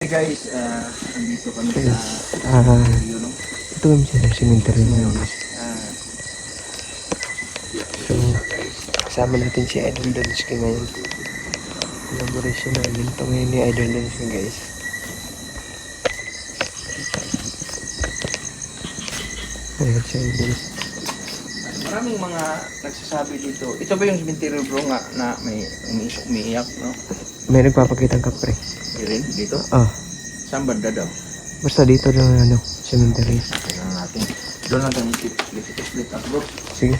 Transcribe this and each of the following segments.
Guys, andito kami sa ito yung cemetery na guys. So, kasama natin si Idol Donsky ngayon. Collaboration namin ito ngayon ni Idol Donsky guys. Ayan si Idol. Maraming mga nagsasabi dito. Ito ba yung cemetery bro nga na may umiiyak, no? May nagpapakitang kapre. Rin dito? Saan banda daw? Basta dito lang cemetery. Tingnan natin. Doon natin split up bro. Sige.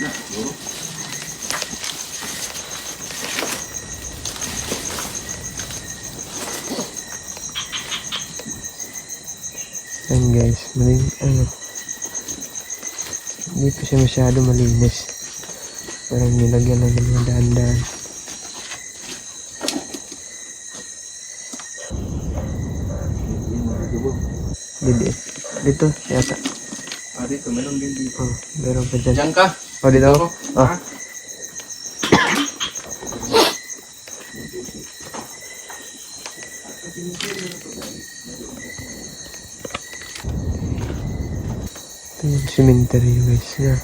Na, bro. Ayan guys, hindi pa siya masyado malinis. Parang nilagyan lang ng mga daan-daan. Dito yata. Dito, meron din dito. Meron pa dyan. Diyan ka? Dito ako? Ito yung cemetery guys na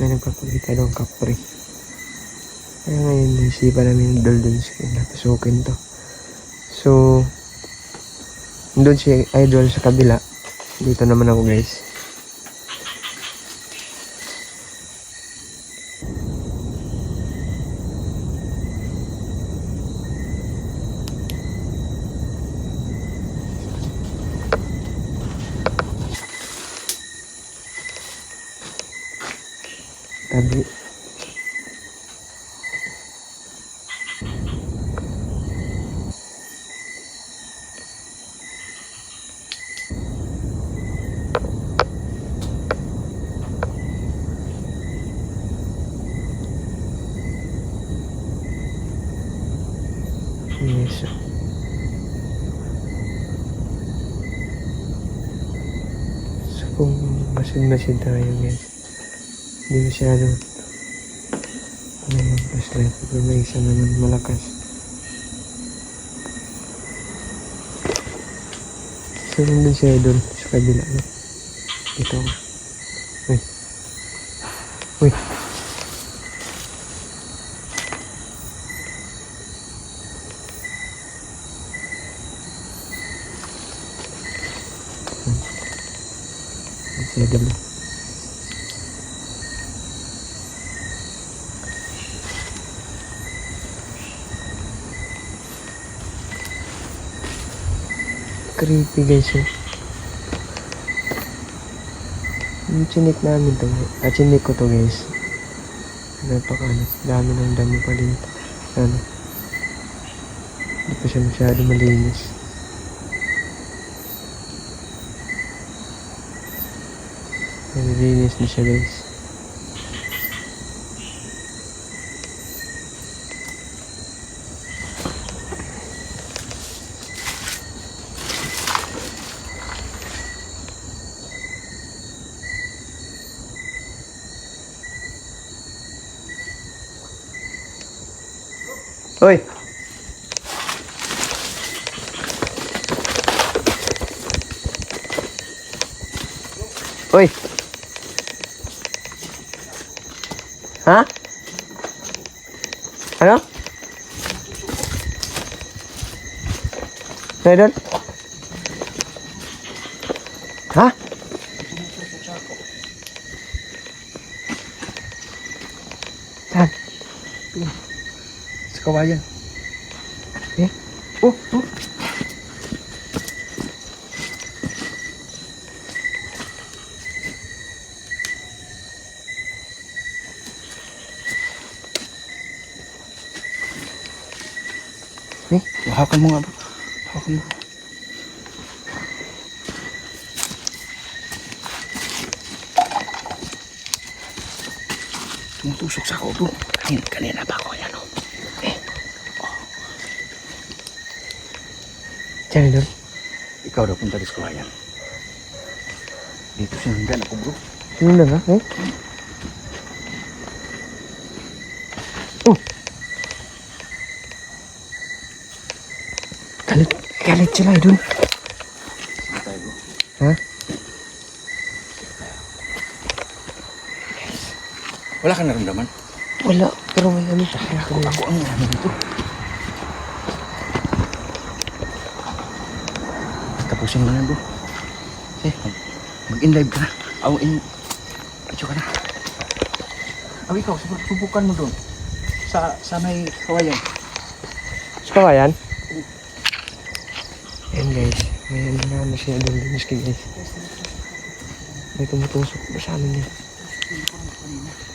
may nagpapakita ng kapre. Kaya ngayon naisipan namin yung Donsky na pasukin to. So doon si Idol sa kabila. Dito naman ako guys. Tabi. Yes. So kung masid tayo guys, hindi masyado may flashlight pero may isa naman malakas. So nandun siya Idol sa kabila no? Dito ako. Uy. Si Idol. Creepy guys yung chinik namin to chinik ko to guys. Dami ng damo pa din hindi pa siya masyado malinis. Nalilinis na siya guys. Hoy! Hoy! Ha? Ano? Idol? Ha? Saan? Sa kawayan. Oh. Hawakan mo nga bro. Hawakan mo. Tumutusok sa ako bro. Kanina pa ako yan o. Diyan Idol. Ikaw daw punta sa kawayan. Dito sinundan ako bro. Sinundan ka? galit sila idol. Sige tayo bro. Ha? Wala kang naramdaman? Wala, pero may ano. Ako Ang ano dito. Tapusin mo na bro. Mag-in live ka na. Picture ka na. Ikaw, subukan mo doon. Sa may kawayan. Sa kawayan? Ayan guys, may ano siya doon din guys. May tumutusok pa sa ano niya.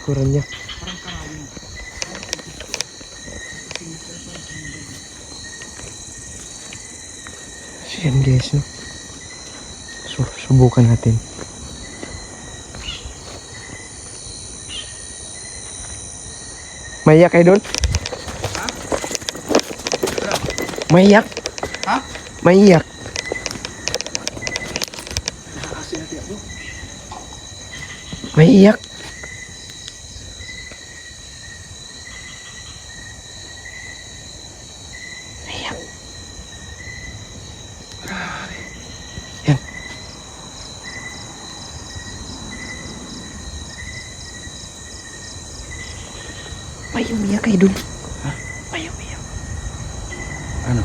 Kuran niya. So yan guys, no? Subukan natin. Maiyak kayo doon? Maiyak? Ha? Maiyak. Nakakasin natin ako. Maiyak. Maiyak. Yan. May umiyak kayo dun. Ha? May umiyak. Ano?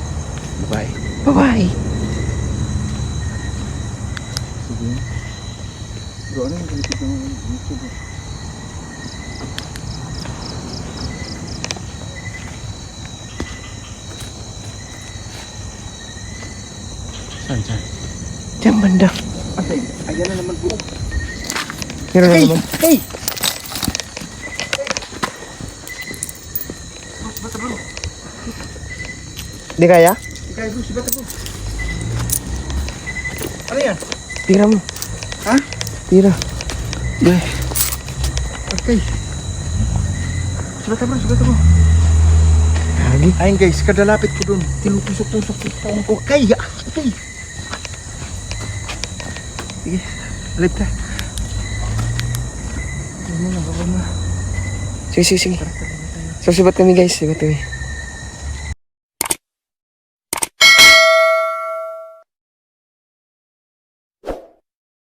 Babae. Babae. Sige. Bro, ano yung ganito ng YouTube? Saan? Diyan banda. Ayan na naman bro. Meron na naman. Hey! Di kaya? Ikaw bro, si Bata bro. Ano yan? Tira mo. Ha? Tira. Okay. Si Bata bro. Lagi. Ayun guys, kadalapit ko dun. Tinutusok-tusok ko sa taong ko. Okay. Sige, alip ka. Sige. So, sibat kami guys. Sibat kami.